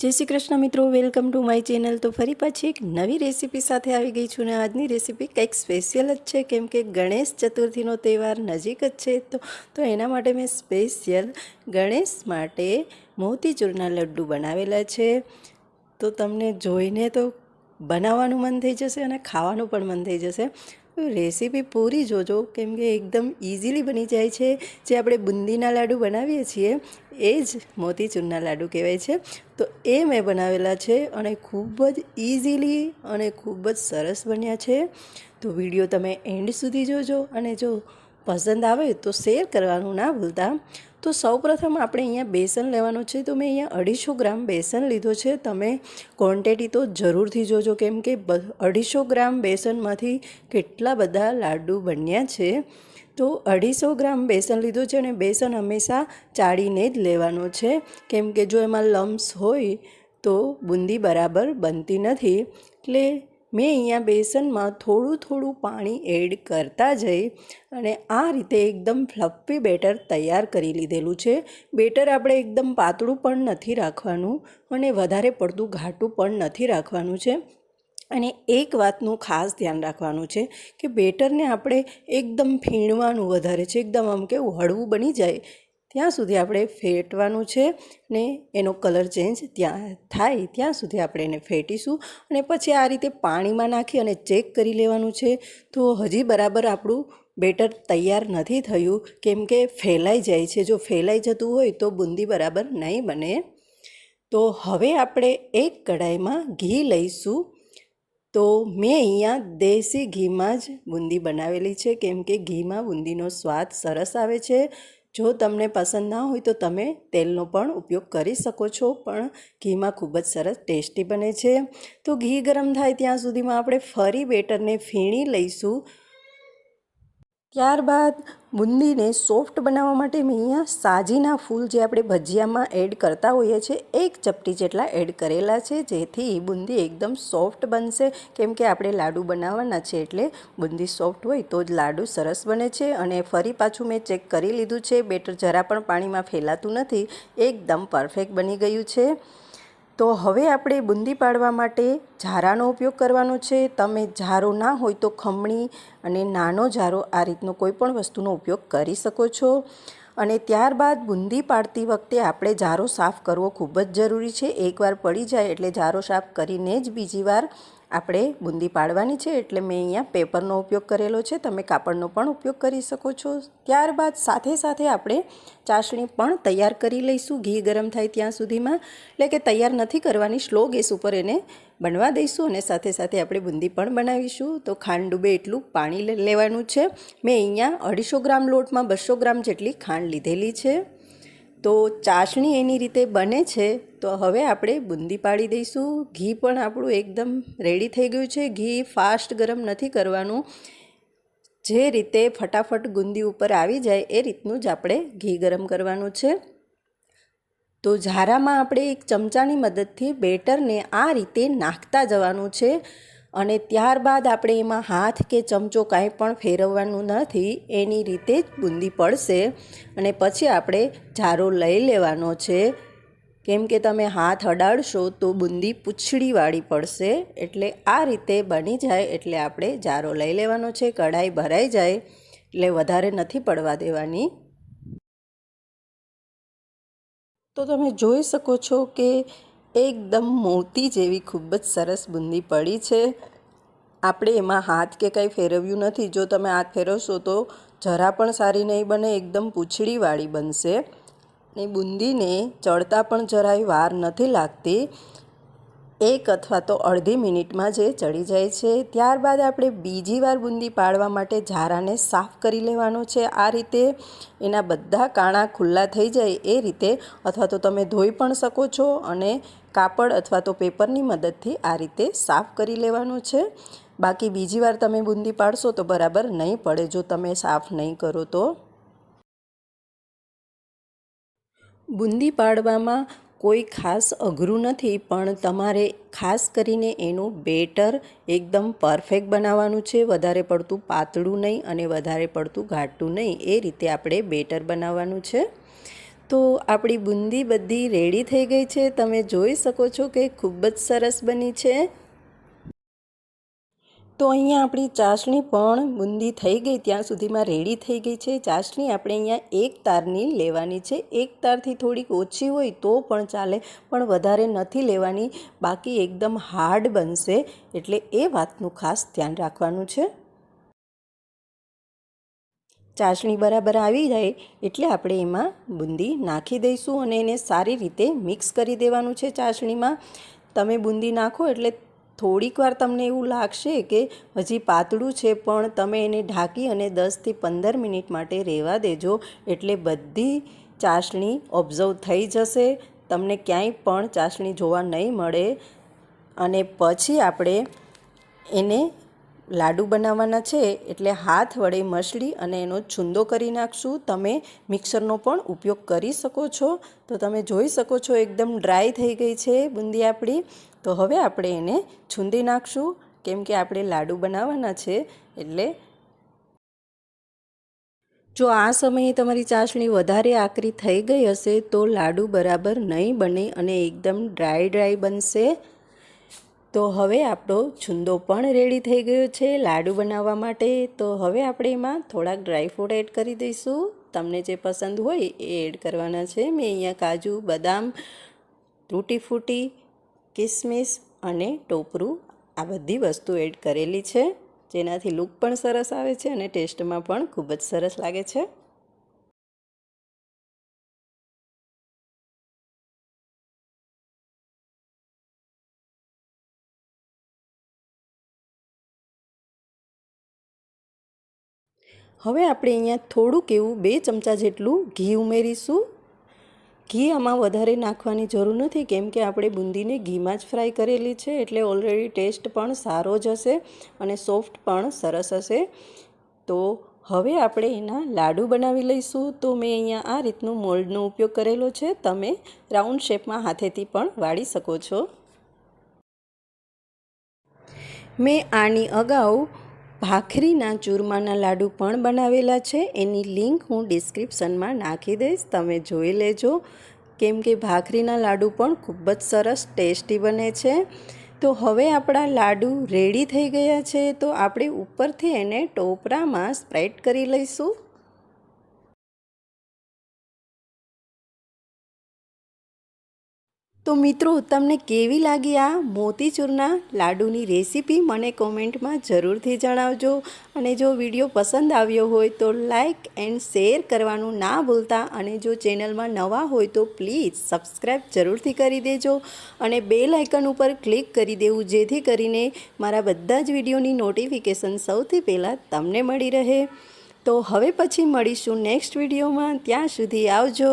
જય શ્રી કૃષ્ણ મિત્રો, welcome to my channel. તો ફરી પાછી એક નવી રેસીપી સાથે આવી ગઈ છું ને આજની રેસીપી કંઈક સ્પેશિયલ જ છે, કેમ કે ગણેશ ચતુર્થીનો તહેવાર નજીક જ છે। તો એના માટે મેં સ્પેશિયલ ગણેશ માટે મોતીચૂરના લડ્ડુ બનાવેલા છે। તો તમને જોઈને તો બનાવવાનું મન થઈ જશે અને ખાવાનું પણ મન થઈ જશે। રેસીપી પૂરી જોજો, કેમ કે એકદમ ઇઝીલી બની જાય છે। જે આપણે બુંદીના લાડુ બનાવીએ છીએ એ જ મોતીચૂરના લાડુ કહેવાય છે। તો એ મેં બનાવેલા છે અને ખૂબ જ ઇઝીલી અને ખૂબ જ સરસ બન્યા છે। તો વિડીયો તમે એન્ડ સુધી જોજો અને જો પસંદ આવે તો શેર કરવાનું ના ભૂલતા। તો સૌપ્રથમ આપણે અહીંયા બેસન લેવાનું છે। તો મેં અહીંયા 250 ગ્રામ બેસન લીધો છે। તમે ક્વોન્ટિટી તો જરૂરથી જોજો, કેમ કે 250 ગ્રામ બેસનમાંથી કેટલા બધા લાડુ બન્યા છે। તો 250 ગ્રામ બેસન લીધું છે અને બેસન હંમેશા ચાળીને જ લેવાનું છે, કેમ કે જો એમાં લમ્સ હોય તો બુંદી બરાબર બનતી નથી। એટલે મેં અહીંયા બેસનમાં થોડું પાણી એડ કરતા જઈ અને આ રીતે એકદમ ફ્લફી બેટર તૈયાર કરી લીધેલું છે। બેટર આપણે એકદમ પાતળું પણ નથી રાખવાનું અને વધારે પડતું ઘાટું પણ નથી રાખવાનું છે। અને એક વાતનું ખાસ ધ્યાન રાખવાનું છે કે બેટરને આપણે એકદમ ફીણવાનું વધારે છે, એકદમ આમ કેવું હળવું બની જાય ત્યાં સુધી આપણે ફેટવાનું છે ને એનો કલર ચેન્જ થાય ત્યાં સુધી આપણે એને ફેટીશું। અને પછી આ રીતે પાણીમાં નાખી અને ચેક કરી લેવાનું છે। તો હજી બરાબર આપણું બેટર તૈયાર નથી થયું, કેમ કે ફેલાઈ જાય છે। જો ફેલાઈ જતું હોય તો બુંદી બરાબર નહીં બને। તો હવે આપણે એક કઢાઈમાં ઘી લઈશું। તો મેં અહીંયા દેશી ઘીમાં જ બુંદી બનાવેલી છે, કેમ કે ઘીમાં બુંદીનો સ્વાદ સરસ આવે છે। જો તમને પસંદ ના હોય તો તમે તેલનો પણ ઉપયોગ કરી શકો છો, પણ ઘીમાં ખૂબ જ સરસ ટેસ્ટી બને છે। તો ઘી ગરમ થાય ત્યાં સુધીમાં આપણે ફરી બેટરને ફીણી લઈશું। ત્યારબાદ બુંદીને સોફ્ટ બનાવવા માટે મેં અહીંયા સાજીના ફૂલ જે આપણે ભજીયામાં એડ કરતા હોઈએ છીએ 1 ચપટી જેટલા એડ કરેલા છે, જેથી બુંદી એકદમ સોફ્ટ બનશે। કેમ કે આપણે લાડુ બનાવવાના છે એટલે બુંદી સોફ્ટ હોય તો જ લાડુ સરસ બને છે। અને ફરી પાછું મેં ચેક કરી લીધું છે, બેટર જરા પણ પાણીમાં ફેલાતું નથી, એકદમ પરફેક્ટ બની ગયું છે। તો હવે આપણે બુંદી પાડવા માટે ઝારાનો ઉપયોગ કરવાનો છે। તમે ઝારો ના હોય તો ખમણી અને નાનો ઝારો આ રીતનો કોઈ પણ વસ્તુનો ઉપયોગ કરી શકો છો। અને ત્યારબાદ બુંદી પાડતી વખતે આપણે ઝારો સાફ કરવો ખૂબ જ જરૂરી છે। એકવાર પડી જાય એટલે ઝારો સાફ કરીને જ બીજી વાર આપણે બુંદી પાડવાની છે। એટલે મેં અહીંયા પેપરનો ઉપયોગ કરેલો છે, તમે કાપડનો પણ ઉપયોગ કરી શકો છો। ત્યારબાદ સાથે આપણે ચાસણી પણ તૈયાર કરી લઈશું ઘી ગરમ થાય ત્યાં સુધીમાં। એટલે કે તૈયાર નથી કરવાની, સ્લો ગેસ ઉપર એને બનવા દઈશું અને સાથે આપણે બુંદી પણ બનાવીશું। તો ખાંડ ડૂબે એટલું પાણી લેવાનું છે। મેં અહીંયા 250 ગ્રામ લોટમાં 200 ગ્રામ જેટલી ખાંડ લીધેલી છે। તો ચાસણી એની રીતે બને છે। તો હવે આપણે બુંદી પાડી દઈશું। ઘી પણ આપણું એકદમ રેડી થઈ ગયું છે। ઘી ફાસ્ટ ગરમ નથી કરવાનું, જે રીતે ફટાફટ બુંદી ઉપર આવી જાય એ રીતનું જ આપણે ઘી ગરમ કરવાનું છે। તો ઝારામાં આપણે એક ચમચાની મદદથી બેટરને આ રીતે નાખતા જવાનું છે અને ત્યારબાદ આપણે એમાં હાથ કે ચમચો કાંઈ પણ ફેરવવાનું નથી, એની રીતે જ બુંદી પડશે। અને પછી આપણે ઝારો લઈ લેવાનો છે, કેમ કે તમે હાથ અડાડશો તો બુંદી પૂંછડીવાળી પડશે। એટલે આ રીતે બની જાય એટલે આપણે ઝારો લઈ લેવાનો છે। કઢાઈ ભરાઈ જાય એટલે વધારે નથી પડવા દેવાની। તો તમે જોઈ શકો છો કે એકદમ મોતી જેવી ખૂબ જ સરસ બુંદી પડી છે। આપણે એમાં હાથ કે કંઈ ફેરવ્યું નથી। જો તમે હાથ ફેરવશો તો જરા પણ સારી નહીં બને, એકદમ પૂંછડીવાળી બનશે। ને બુંદીને ચડતા પણ જરાય વાર નથી લાગતી, 1 અથવા તો અડધી મિનિટમાં જે ચડી જાય છે। ત્યારબાદ આપણે બીજી વાર બુંદી પાડવા માટે ઝારાને સાફ કરી લેવાનો છે આ રીતે, એના બધા કાણા ખુલ્લા થઈ જાય એ રીતે, અથવા તો તમે ધોઈ પણ શકો છો અને કાપડ અથવા તો પેપરની મદદથી આ રીતે સાફ કરી લેવાનું છે। બાકી બીજી વાર તમે બુંદી પાડશો તો બરાબર નહીં પડે જો તમે સાફ નહીં કરો તો। બુંદી પાડવામાં કોઈ ખાસ અઘરું નથી, પણ તમારે ખાસ કરીને એનું બેટર એકદમ પરફેક્ટ બનાવવાનું છે। વધારે પડતું પાતળું નહીં અને વધારે પડતું ઘાટું નહીં, એ રીતે આપણે બેટર બનાવવાનું છે। તો આપણી બુંદી બધી રેડી થઈ ગઈ છે. તમે જોઈ શકો છો કે ખૂબ જ સરસ બની છે. તો અહીંયા આપણી ચાસણી પણ બુંદી થઈ ગઈ ત્યાં સુધીમાં રેડી થઈ ગઈ છે. ચાસણી આપણે અહીંયા એક તારની લેવાની છે. એક તારથી થોડીક ઓછી હોય તો પણ ચાલે, પણ વધારે નથી લેવાની, બાકી એકદમ હાર્ડ બનશે. એટલે એ વાતનું ખાસ ધ્યાન રાખવાનું છે. ચાસણી બરાબર આવી જાય એટલે આપણે એમાં બુંદી નાખી દઈશું અને એને સારી રીતે મિક્સ કરી દેવાનું છે. ચાસણીમાં તમે બુંદી નાખો એટલે થોડીક વાર તમને એવું લાગશે કે હજી પાતળું છે, પણ તમે એને ઢાંકી અને 10થી 15 મિનિટ માટે રહેવા દેજો. એટલે બધી ચાસણી ઓબ્ઝર્વ થઈ જશે, તમને ક્યાંય પણ ચાસણી જોવા નહીં મળે. અને પછી આપણે એને લાડુ બનાવવાના છે એટલે હાથ વડે મસળી અને એનો છૂંદો કરી નાખશું. તમે મિક્સરનો પણ ઉપયોગ કરી શકો છો. તો તમે જોઈ શકો છો એકદમ ડ્રાય થઈ ગઈ છે બુંદી આપણી. તો હવે આપણે એને છૂંદી નાખશું, કેમ કે આપણે લાડુ બનાવવાના છે. એટલે જો આ સમયે તમારી ચાસણી વધારે આકરી થઈ ગઈ હશે તો લાડુ બરાબર નહીં બને અને એકદમ ડ્રાય બનશે. તો હવે આપણો છૂંદો પણ રેડી થઈ ગયો છે લાડુ બનાવવા માટે. તો હવે આપણે એમાં થોડાક ડ્રાયફ્રૂટ એડ કરી દઈશું. તમને જે પસંદ હોય એ એડ કરવાના છે. મેં અહીંયા કાજુ, બદામ, તૂટી ફૂટી, કિસમિસ અને ટોપરું આ બધી વસ્તુ એડ કરેલી છે, જેનાથી લુક પણ સરસ આવે છે અને ટેસ્ટમાં પણ ખૂબ જ સરસ લાગે છે. હવે આપણે અહીંયા થોડુંક એવું 2 ચમચા જેટલું ઘી ઉમેરીશું. ઘી આમાં વધારે નાખવાની જરૂર નથી, કેમ કે આપણે બુંદીને ઘીમાં જ ફ્રાય કરેલી છે. એટલે ઓલરેડી ટેસ્ટ પણ સારો જ હશે અને સોફ્ટ પણ સરસ હશે. તો હવે આપણે એના લાડુ બનાવી લઈશું. તો મેં અહીંયા આ રીતનું મોલ્ડનો ઉપયોગ કરેલો છે. તમે રાઉન્ડ શેપમાં હાથેથી પણ વાળી શકો છો. મેં આની અગાઉ ભાખરીના ચૂરમાના લાડુ પણ બનાવેલા છે. એની લિંક હું ડિસ્ક્રિપ્શનમાં નાખી દઈશ, તમે જોઈ લેજો. કેમ કે ભાખરીના લાડુ પણ ખૂબ જ સરસ ટેસ્ટી બને છે. તો હવે આપણા લાડુ રેડી થઈ ગયા છે. તો આપણે ઉપરથી એને ટોપરામાં સ્પ્રેડ કરી લઈશું. તો મિત્રો, તમને કેવી લાગી આ મોતીચૂરના લાડુની રેસીપી મને કોમેન્ટમાં જરૂરથી જણાવજો. અને જો વિડીયો પસંદ આવ્યો હોય તો લાઈક એન્ડ શેર કરવાનું ના ભૂલતા. અને જો ચેનલમાં નવા હોય તો પ્લીઝ સબસ્ક્રાઈબ જરૂરથી કરી દેજો અને બેલ આઇકન ઉપર ક્લિક કરી દેવું, જેથી કરીને મારા બધા જ વિડીયોની નોટિફિકેશન સૌથી પહેલાં તમને મળી રહે. તો હવે પછી મળીશું નેક્સ્ટ વિડીયોમાં. ત્યાં સુધી આવજો.